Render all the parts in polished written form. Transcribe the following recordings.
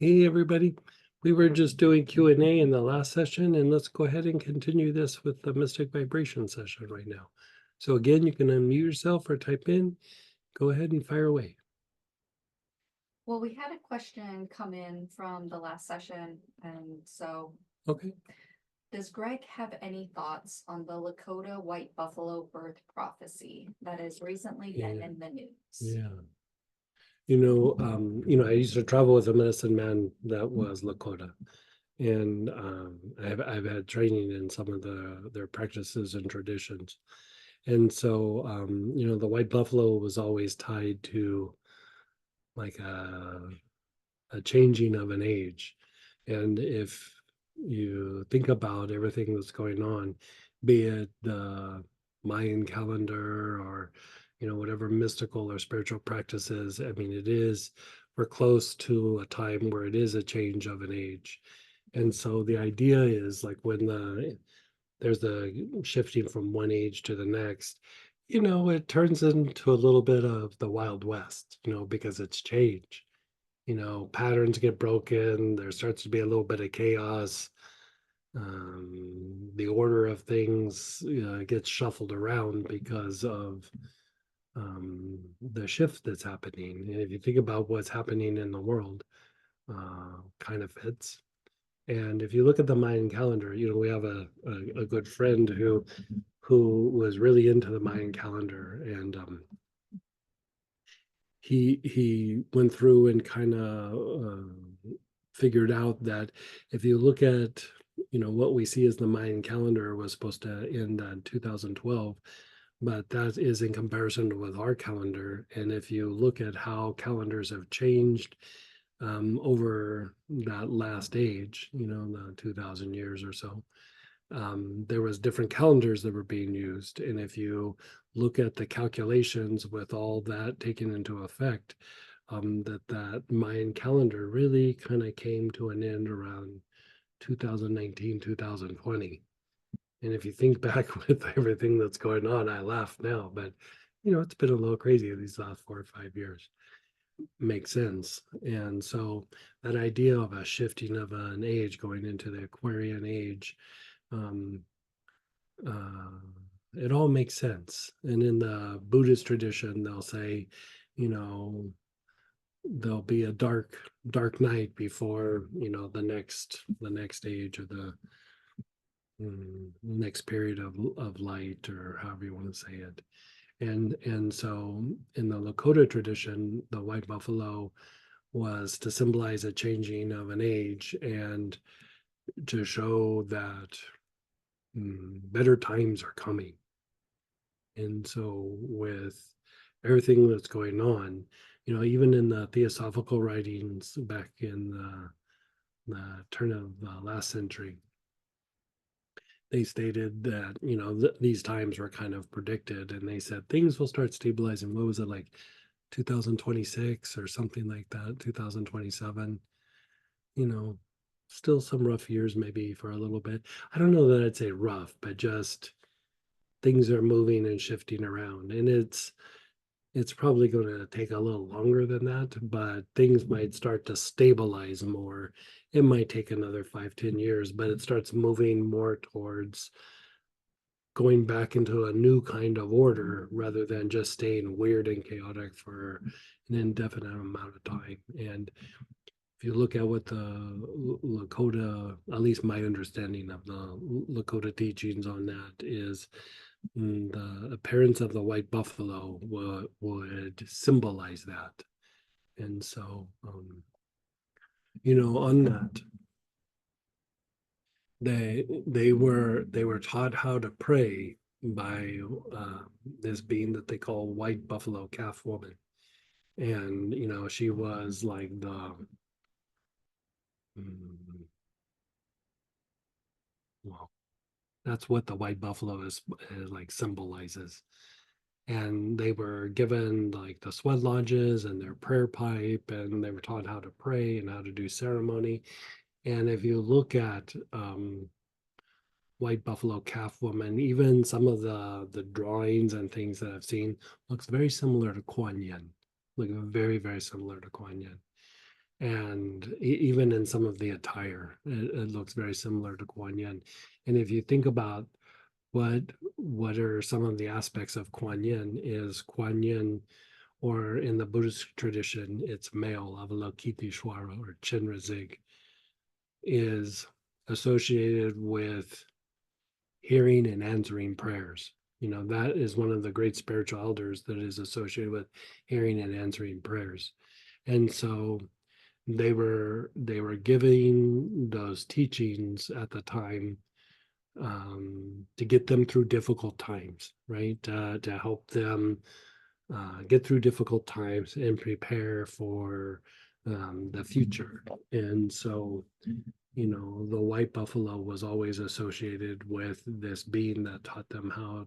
Hey, everybody. We were just doing Q&A in the last session, and let's go ahead and continue this with the Mystic Vibration session right now. So again, you can unmute yourself or type in. Go ahead and fire away. Well, we had a question come in from the last session, and so Okay. does Greg have any thoughts on the Lakota white buffalo birth prophecy that has recently been Yeah. in the news? Yeah. I used to travel with a medicine man that was Lakota. And I've had training in some of their practices and traditions. And so the white buffalo was always tied to like a changing of an age. And if you think about everything that's going on, be it the Mayan calendar or, whatever mystical or spiritual practices, I mean, we're close to a time where it is a change of an age. And so the idea is like when there's the shifting from one age to the next, it turns into a little bit of the Wild West, because it's change. Patterns get broken, there starts to be a little bit of chaos. The order of things gets shuffled around because of the shift that's happening. And if you think about what's happening in the world, kind of fits. And if you look at the Mayan calendar, we have a good friend who was really into the Mayan calendar, and he went through and kind of figured out that if you look at what we see as the Mayan calendar was supposed to end in 2012, but that is in comparison with our calendar. And if you look at how calendars have changed over that last age, the 2,000 years or so, there was different calendars that were being used. And if you look at the calculations with all that taken into effect, that Mayan calendar really kind of came to an end around 2019, 2020. And if you think back with everything that's going on, I laugh now, but it's been a little crazy these last 4 or 5 years. Makes sense. And so that idea of a shifting of an age going into the Aquarian age, um, uh, it all makes sense. And in the Buddhist tradition, they'll say, you know, there'll be a dark night before the next age or the next period of light, or however you want to say it. And so in the Lakota tradition, the white buffalo was to symbolize a changing of an age and to show that better times are coming. And so with everything that's going on, even in the theosophical writings back in the turn of the last century, they stated that, these times were kind of predicted, and they said things will start stabilizing. What was it, like 2026 or something like that, 2027? you know, Still some rough years maybe for a little bit. I don't know that I'd say rough, but just things are moving and shifting around. And it's probably going to take a little longer than that, but things might start to stabilize more. It might take another 5, 10 years, but it starts moving more towards going back into a new kind of order rather than just staying weird and chaotic for an indefinite amount of time. And if you look at what the Lakota, at least my understanding of the Lakota teachings on that is, the appearance of the white buffalo would symbolize that. And so, on that, they were taught how to pray by this being that they call white buffalo calf woman. And she was like mm, well, that's what the white buffalo is like symbolizes. And they were given like the sweat lodges and their prayer pipe, and they were taught how to pray and how to do ceremony. And if you look at white buffalo calf woman, even some of the drawings and things that I've seen looks very similar to Kuan Yin, like very, very similar to Kuan Yin. And even in some of the attire, it looks very similar to Kuan Yin. And if you think about what are some of the aspects of Kuan Yin, is Kuan Yin, or in the Buddhist tradition, it's male, Avalokiteshvara or Chenrezig, is associated with hearing and answering prayers. You know, that is one of the great spiritual elders that is associated with hearing and answering prayers. And so they were giving those teachings at the time, to get them through difficult times, right? To help them get through difficult times and prepare for the future. And so, you know, the white buffalo was always associated with this being that taught them how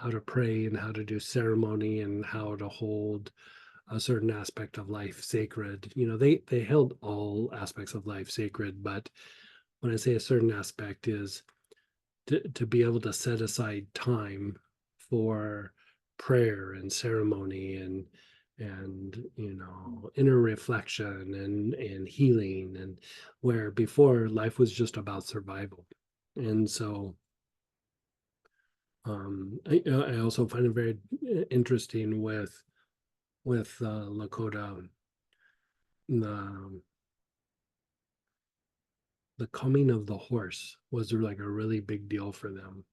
to pray and how to do ceremony and how to hold a certain aspect of life sacred. You know, they held all aspects of life sacred, but when I say a certain aspect, is to be able to set aside time for prayer and ceremony and you know, inner reflection and healing, and where before life was just about survival. And so I also find it very interesting with Lakota, the coming of the horse was like a really big deal for them.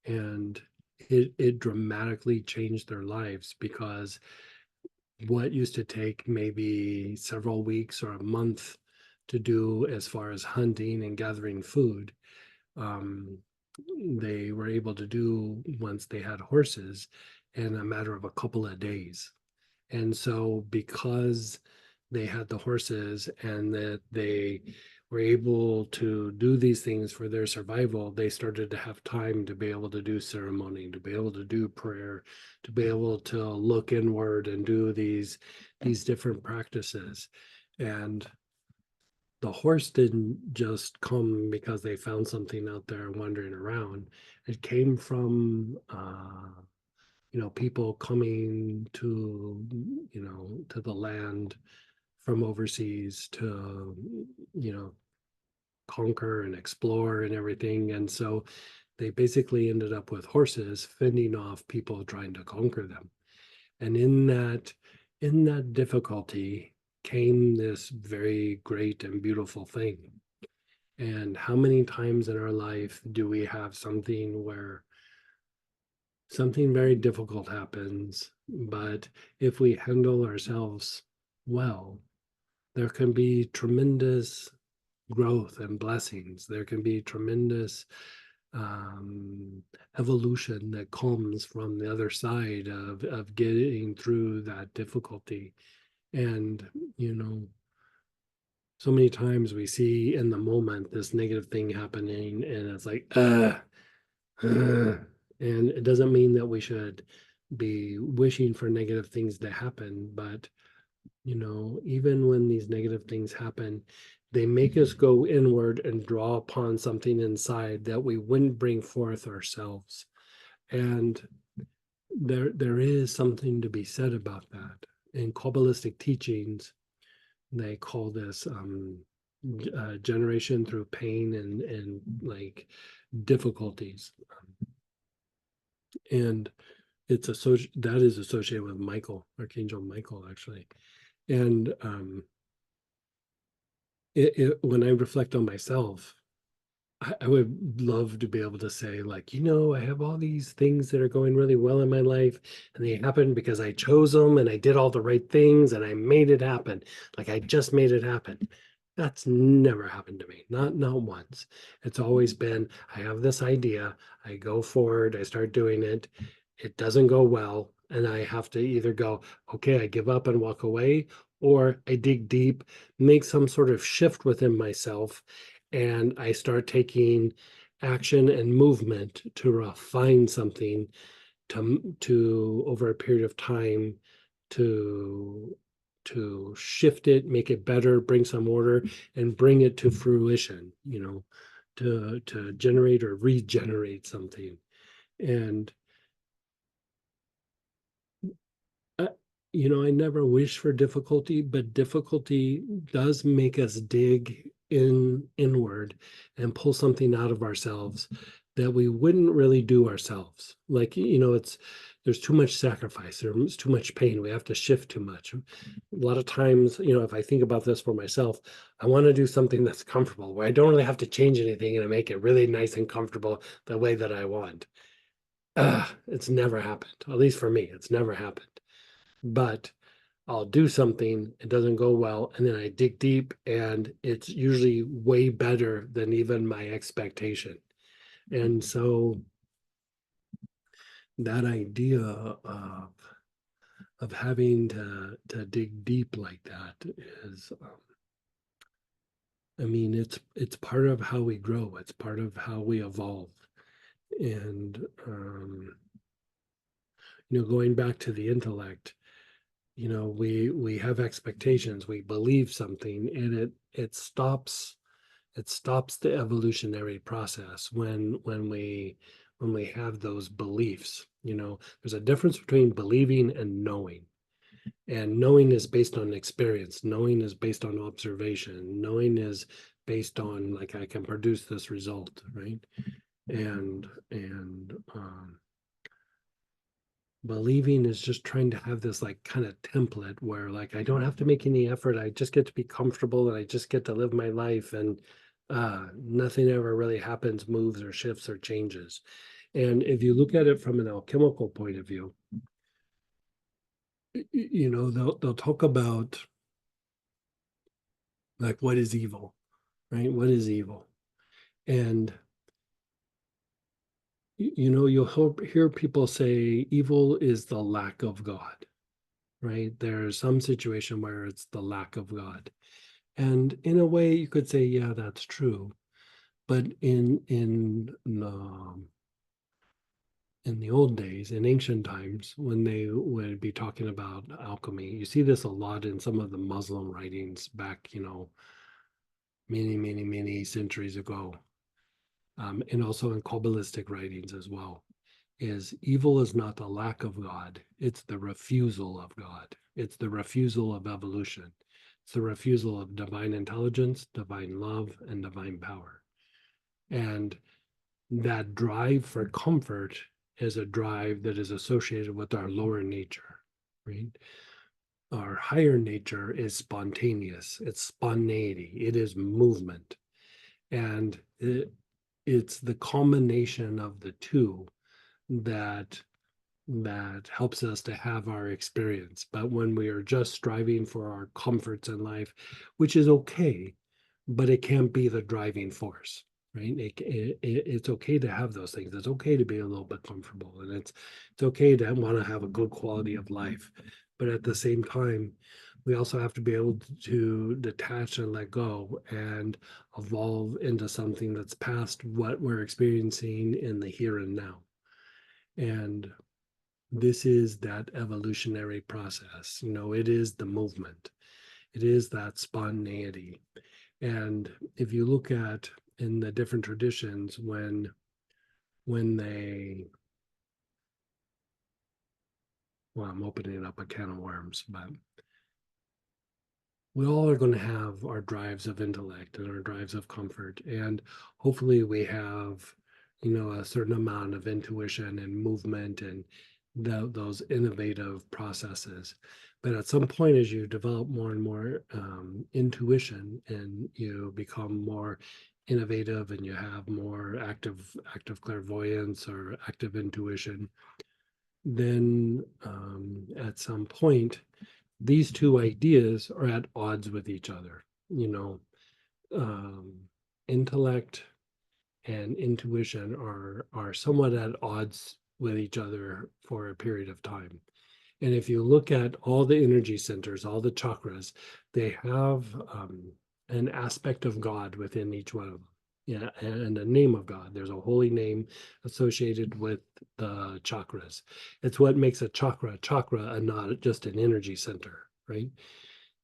And it dramatically changed their lives, because what used to take maybe several weeks or a month to do as far as hunting and gathering food, um, they were able to do once they had horses in a matter of a couple of days. And so because they had the horses and that they were able to do these things for their survival, they started to have time to be able to do ceremony, to be able to do prayer, to be able to look inward and do these different practices. And the horse didn't just come because they found something out there wandering around. It came from you know, people coming to, you know, to the land from overseas to, you know, conquer and explore and everything. And so they basically ended up with horses fending off people trying to conquer them. And in that difficulty came this very great and beautiful thing. And how many times in our life do we have something where something very difficult happens, but if we handle ourselves well, there can be tremendous growth and blessings. There can be tremendous evolution that comes from the other side of getting through that difficulty. And, you know, so many times we see in the moment this negative thing happening, and it's like, and it doesn't mean that we should be wishing for negative things to happen, but you know, even when these negative things happen, they make us go inward and draw upon something inside that we wouldn't bring forth ourselves. And there is something to be said about that. In Kabbalistic teachings, they call this generation through pain and like difficulties. And it's that is associated with Michael, Archangel Michael, actually. And when I reflect on myself, I would love to be able to say, like, you know, I have all these things that are going really well in my life, and they happened because I chose them and I did all the right things and I made it happen. Like I just made it happen. That's never happened to me, not once. It's always been, I have this idea, I go forward, I start doing it, it doesn't go well, and I have to either go, okay, I give up and walk away, or I dig deep, make some sort of shift within myself, and I start taking action and movement to refine something, to over a period of time, to shift it, make it better, bring some order, and bring it to fruition, you know, to generate or regenerate something. And I never wish for difficulty, but difficulty does make us dig inward and pull something out of ourselves that we wouldn't really do ourselves. Like, there's too much sacrifice, there's too much pain. We have to shift too much. A lot of times, if I think about this for myself, I want to do something that's comfortable, where I don't really have to change anything and I make it really nice and comfortable the way that I want. It's never happened. At least for me, it's never happened. But I'll do something, it doesn't go well, and then I dig deep, and it's usually way better than even my expectation. And so that idea of having to dig deep like that is, I mean, it's part of how we grow. It's part of how we evolve. And going back to the intellect, we have expectations, we believe something, and it stops the evolutionary process when we have those beliefs. There's a difference between believing and knowing. And knowing is based on experience, knowing is based on observation, knowing is based on, like, I can produce this result, right? And believing is just trying to have this, like, kind of template where, like, I don't have to make any effort, I just get to be comfortable, and I just get to live my life, and nothing ever really happens, moves or shifts or changes. And if you look at it from an alchemical point of view, they'll talk about, like, what is evil, right? What is evil? And you'll hear people say evil is the lack of God, right? There's some situation where it's the lack of God. And in a way, you could say, yeah, that's true. But in the old days, in ancient times, when they would be talking about alchemy, you see this a lot in some of the Muslim writings back, many, many, many centuries ago, and also in Kabbalistic writings as well. Is evil is not the lack of God, it's the refusal of God. It's the refusal of evolution. It's the refusal of divine intelligence, divine love, and divine power. And that drive for comfort is a drive that is associated with our lower nature, right? Our higher nature is spontaneous, it's spontaneity, it is movement. And it's the combination of the two that helps us to have our experience. But when we are just striving for our comforts in life, which is okay, but it can't be the driving force, right? It's okay to have those things. It's okay to be a little bit comfortable, and it's okay to want to have a good quality of life. But at the same time, we also have to be able to detach and let go and evolve into something that's past what we're experiencing in the here and now. And this is that evolutionary process. It is the movement, it is that spontaneity. And if you look at in the different traditions, when they, well, I'm opening up a can of worms, but we all are going to have our drives of intellect and our drives of comfort, and hopefully we have a certain amount of intuition and movement and those innovative processes. But at some point, as you develop more and more intuition, and you become more innovative, and you have more active clairvoyance or active intuition, then at some point these two ideas are at odds with each other. Um, Intellect and intuition are somewhat at odds with each other for a period of time. And if you look at all the energy centers, all the chakras, they have an aspect of God within each one of them. Yeah, and a name of God. There's a holy name associated with the chakras. It's what makes a chakra and not just an energy center, right?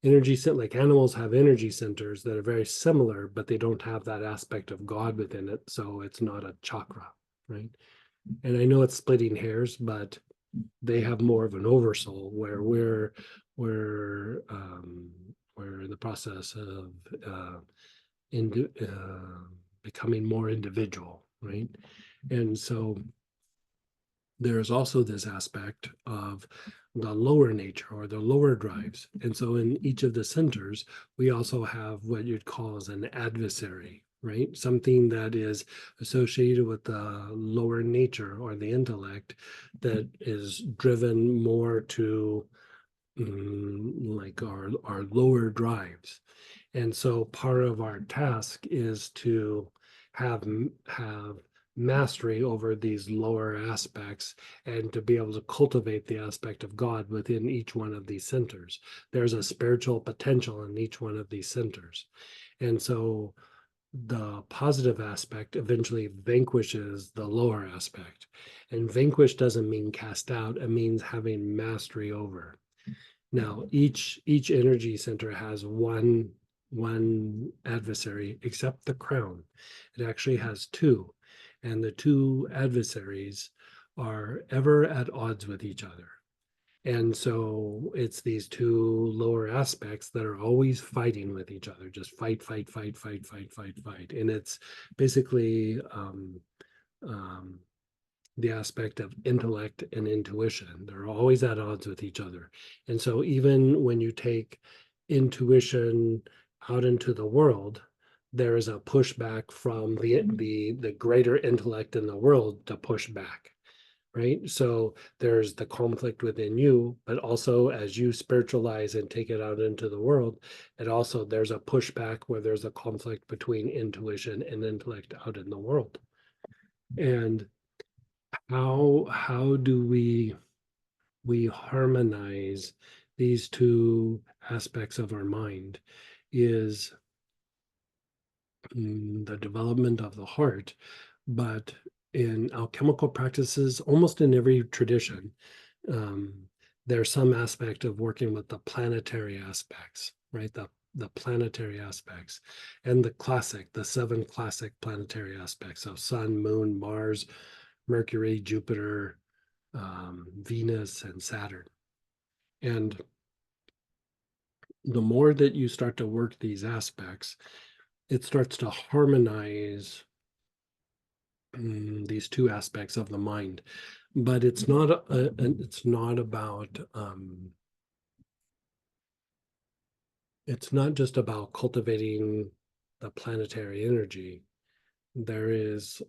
Energy center, like animals have energy centers that are very similar, but they don't have that aspect of God within it, so it's not a chakra, right? And I know it's splitting hairs, but they have more of an oversoul, where we're in the process of becoming more individual, right? And so there's also this aspect of the lower nature or the lower drives. And so in each of the centers, we also have what you'd call as an adversary, right? Something that is associated with the lower nature or the intellect that is driven more to like our lower drives. And so part of our task is to have mastery over these lower aspects and to be able to cultivate the aspect of God within each one of these centers. There's a spiritual potential in each one of these centers. And so the positive aspect eventually vanquishes the lower aspect. And vanquish doesn't mean cast out, it means having mastery over. Now, each energy center has one adversary, except the crown. It actually has two, and the two adversaries are ever at odds with each other. And so it's these two lower aspects that are always fighting with each other, just fight, fight, fight, fight, fight, fight, fight. And it's basically um, the aspect of intellect and intuition. They're always at odds with each other. And so even when you take intuition out into the world, there is a pushback from the greater intellect in the world to push back. Right. So there's the conflict within you, but also as you spiritualize and take it out into the world, it also there's a pushback where there's a conflict between intuition and intellect out in the world. And how do we harmonize these two aspects of our mind is the development of the heart, but in alchemical practices, almost in every tradition, um, there's some aspect of working with the planetary aspects, right? The planetary aspects and the seven classic planetary aspects. So sun, moon, Mars, Mercury, Jupiter, Venus, and Saturn. And the more that you start to work these aspects, it starts to harmonize these two aspects of the mind. But it's not about it's not just about cultivating the planetary energy. There is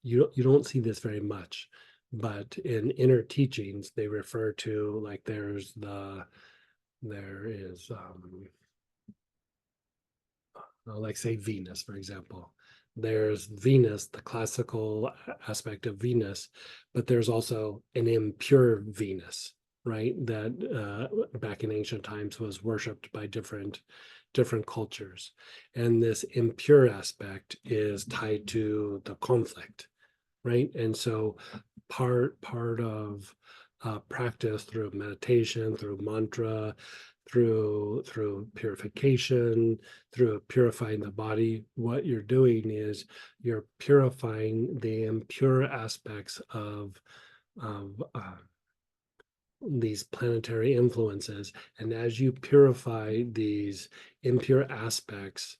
you don't see this very much, but in inner teachings they refer to like there is like say Venus, for example. There's Venus, the classical aspect of Venus, but there's also an impure Venus, right? That back in ancient times was worshipped by different cultures. And this impure aspect is tied to the conflict, right? And so part of practice through meditation, through mantra, through purification, through purifying the body, what you're doing is you're purifying the impure aspects of these planetary influences. And as you purify these impure aspects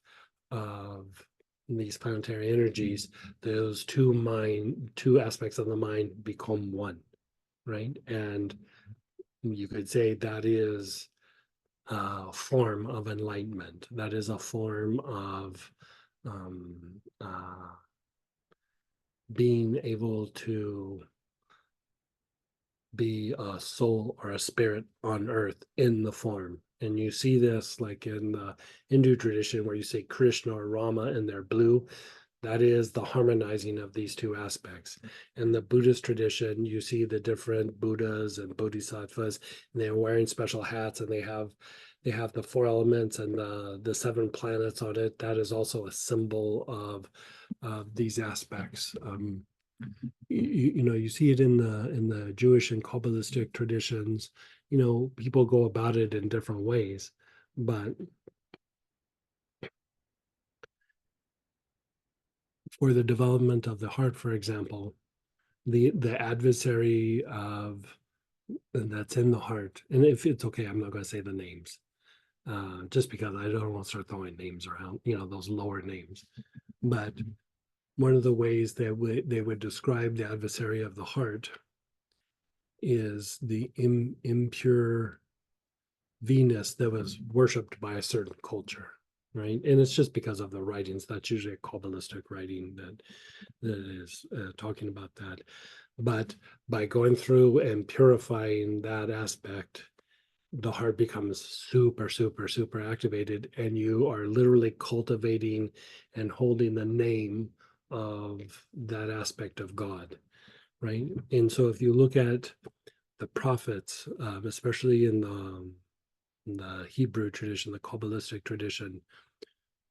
of these planetary energies, those two aspects of the mind become one, right? And you could say that is a form of enlightenment. That is a form of um, uh, being able to be a soul or a spirit on earth in the form. And you see this like in the Hindu tradition where you say Krishna or Rama and they're blue. That is the harmonizing of these two aspects. In the Buddhist tradition, you see the different Buddhas and Bodhisattvas, and they're wearing special hats and they have the four elements and the seven planets on it. That is also a symbol of these aspects. You see it in the Jewish and Kabbalistic traditions. People go about it in different ways, but for the development of the heart, for example, the adversary of and that's in the heart. And if it's okay, I'm not going to say the names, just because I don't want to start throwing names around, those lower names. But one of the ways that they would describe the adversary of the heart is the impure Venus that was worshipped by a certain culture, right? And it's just because of the writings. That's usually a Kabbalistic writing that is talking about that. But by going through and purifying that aspect, the heart becomes super, super, super activated, and you are literally cultivating and holding the name of that aspect of God, right? And so if you look at the prophets, especially in the Hebrew tradition, the Kabbalistic tradition,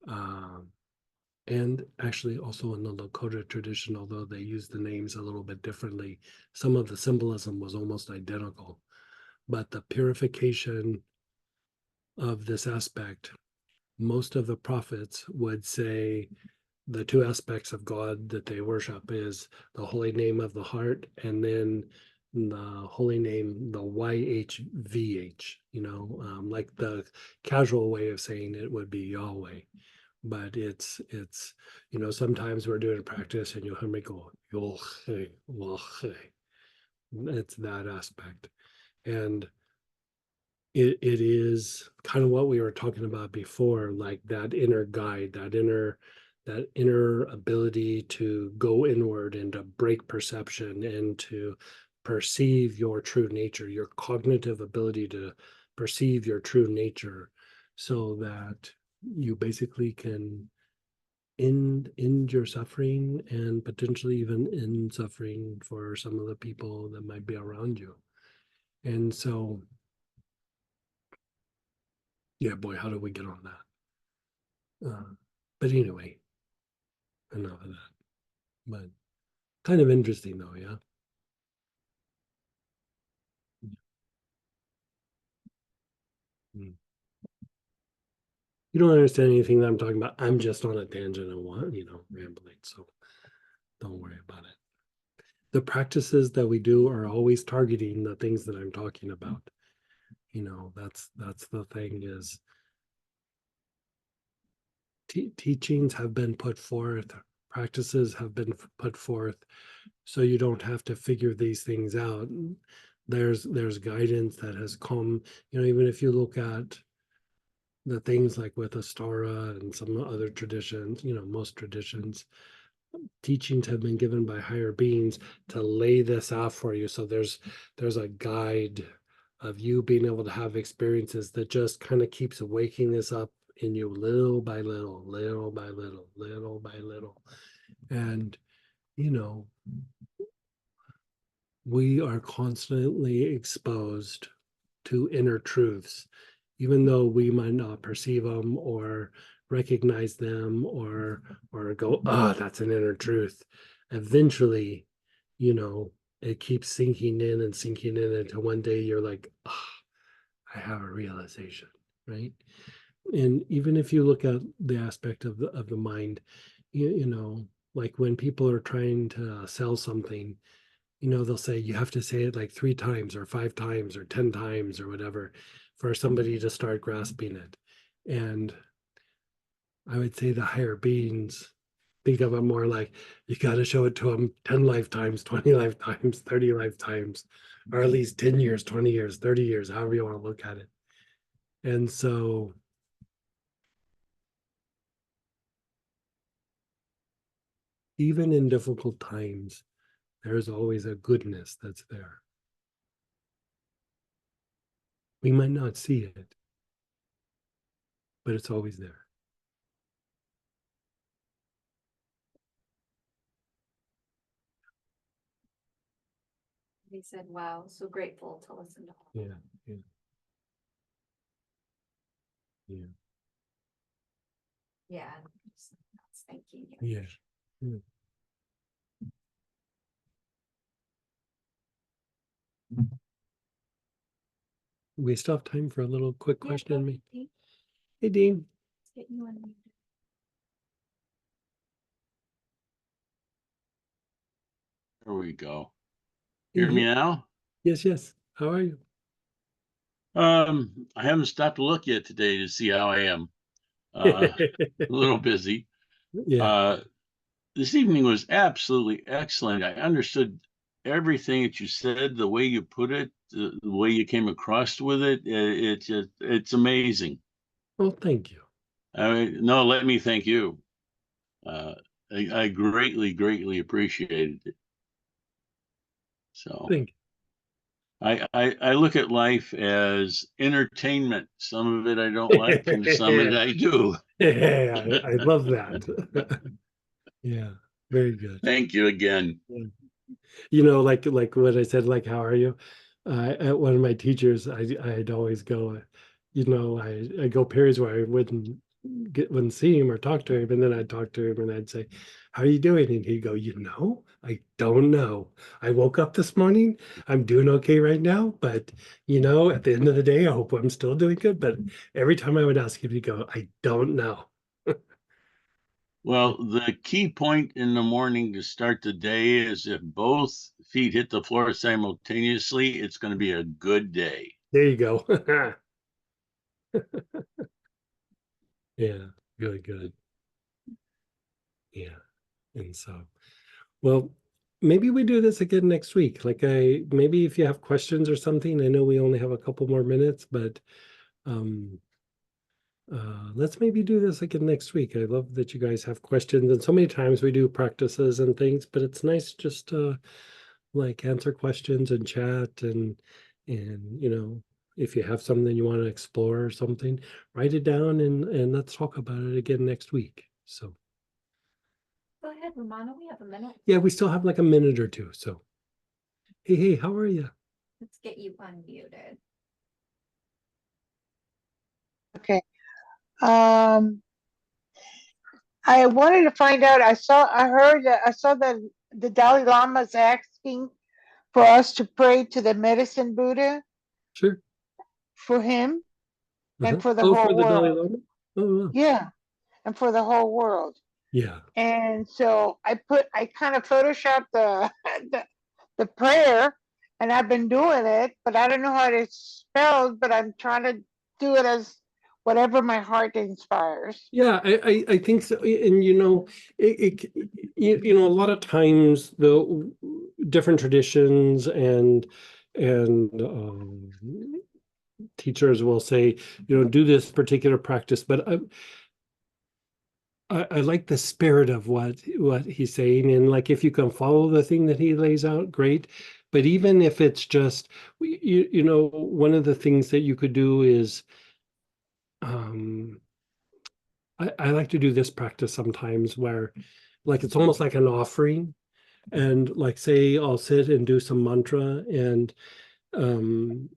um, and actually also in the Lakota tradition, although they use the names a little bit differently, some of the symbolism was almost identical. But the purification of this aspect, most of the prophets would say the two aspects of God that they worship is the holy name of the heart, and then the holy name, the YHVH, like the casual way of saying it would be Yahweh. But it's sometimes we're doing a practice and you'll hear me go, Yolche, Walche. It's that aspect. And it is kind of what we were talking about before, like that inner guide, that inner ability to go inward and to break perception and to perceive your true nature, your cognitive ability to perceive your true nature, so that you basically can end your suffering and potentially even end suffering for some of the people that might be around you. And so, yeah, boy, how did we get on that? But anyway, enough of that. But kind of interesting though, yeah. Mm. You don't understand anything that I'm talking about. I'm just on a tangent and rambling. So don't worry about it. The practices that we do are always targeting the things that I'm talking about. That's the thing is teachings have been put forth, practices have been put forth, so you don't have to figure these things out. There's guidance that has come, even if you look at the things like with Astara and some other traditions, most traditions, teachings have been given by higher beings to lay this out for you. So there's a guide of you being able to have experiences that just kind of keeps waking this up in you little by little, little by little, little by little. And you know, we are constantly exposed to inner truths, even though we might not perceive them or recognize them or go, ah, oh, that's an inner truth. Eventually, it keeps sinking in and sinking in until one day you're like, oh, I have a realization, right? And even if you look at the aspect of the mind, like when people are trying to sell something, they'll say you have to say it like 3 times or 5 times or 10 times or whatever for somebody to start grasping it. And I would say the higher beings think of it more like you got to show it to them 10 lifetimes, 20 lifetimes, 30 lifetimes, or at least 10 years, 20 years, 30 years, however you want to look at it. And so, even in difficult times, there's always a goodness that's there. We might not see it, but it's always there. They said, wow, so grateful to listen to all. Yeah, yeah, yeah, Yeah, just thanking you. yeah. Yeah. We still have time for a little quick question. Hey, Dean. Let's get you unmuted. There we go. Hey, Hear me now? yes, yes. How are you? I haven't stopped to look yet today to see how I am. A little busy. Yeah. Uh, this evening was absolutely excellent. I understood everything that you said, the way you put it, the way you came across with it. It's amazing. Well, thank you. I mean, no, let me thank you. Uh, I greatly, greatly appreciated it. So Thank I look at life as entertainment. Some of it I don't like, and some of it you. I do. Yeah, I love that. Yeah, very good. Thank you again. Yeah. Like what I said, like, how are you? At one of my teachers, I'd always go, I go periods where I wouldn't see him or talk to him, and then I'd talk to him and I'd say, "How are you doing?" And he'd go, I don't know. I woke up this morning. I'm doing okay right now, but at the end of the day, I hope I'm still doing good. But every time I would ask him, he'd go, "I don't know." Well, the key point in the morning to start the day is if both feet hit the floor simultaneously, it's going to be a good day. There you go. Yeah, really good. Yeah. And so, well, maybe we do this again next week. Maybe if you have questions or something, I know we only have a couple more minutes, but um let's maybe do this again next week. I love that you guys have questions, and so many times we do practices and things, but it's nice just to like answer questions and chat and if you have something you want to explore or something, write it down and let's talk about it again next week. So Go ahead, Romano, we have a minute. yeah, we still have like a minute or two. So hey, how are you? Let's get you unmuted. Okay. I wanted to find out, I saw that the Dalai Lama is asking for us to pray to the medicine Buddha Sure. for him and for the Oh, whole for the Dalai world. Lama? Oh, wow. Yeah, and for the whole world. Yeah. And so I kind of photoshopped the prayer, and I've been doing it, but I don't know how it's spelled, but I'm trying to do it as whatever my heart inspires. Yeah, I think so. And a lot of times the different traditions and teachers will say, do this particular practice, but I like the spirit of what he's saying, and like if you can follow the thing that he lays out, great. But even if it's just, one of the things that you could do is, I like to do this practice sometimes where, like, it's almost like an offering, and like say I'll sit and do some mantra, and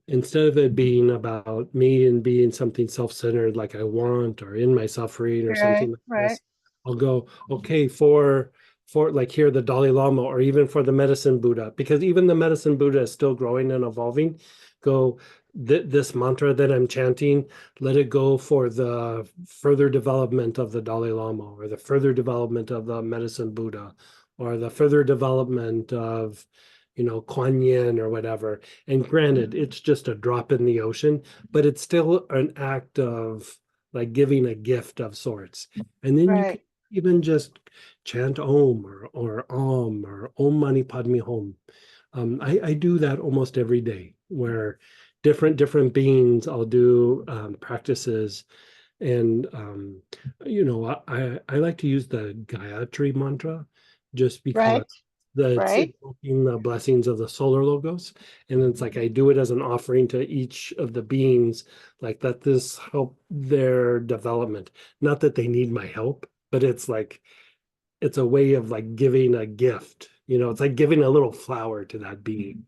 instead of it being about me and being something self-centered like I want or in my suffering or Right, something like right. this, I'll go, okay, for like here the Dalai Lama, or even for the medicine Buddha, because even the medicine Buddha is still growing and evolving. Go, this mantra that I'm chanting, let it go for the further development of the Dalai Lama, or the further development of the medicine Buddha, or the further development of Kuan Yin or whatever. And granted, it's just a drop in the ocean, but it's still an act of like giving a gift of sorts. And then you can Right. even just chant Om or Om or Om Mani Padme Hum. I do that almost every day, where different beings, I'll do practices, and I like to use the Gayatri mantra just because Right. that's Right. invoking the blessings of the solar logos, and it's like I do it as an offering to each of the beings, like that this help their development. Not that they need my help, but it's a way of like giving a gift. It's like giving a little flower to that being.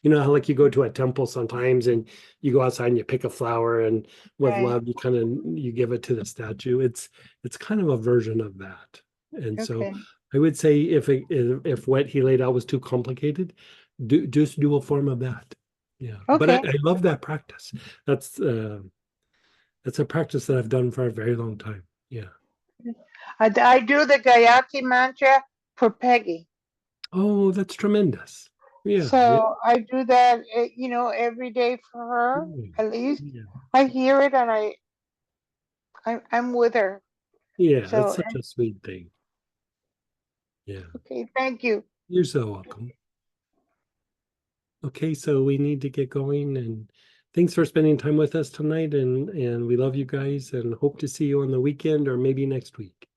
You know how like you go to a temple sometimes and you go outside and you pick a flower, and with Right. love you give it to the statue. It's kind of a version of that. And so Okay. I would say if what he laid out was too complicated, just do a form of that. Yeah. But Okay. I love that practice. That's a practice that I've done for a very long time. Yeah. I do the Gayatri mantra for Peggy. Oh, that's tremendous. Yeah. So I do that, every day for her, Yeah. at least. Yeah. I hear it and I'm with her. Yeah, So, it's such a sweet thing. Yeah, okay, thank you. you're so welcome. Okay, so we need to get going, and thanks for spending time with us tonight, and we love you guys and hope to see you on the weekend or maybe next week.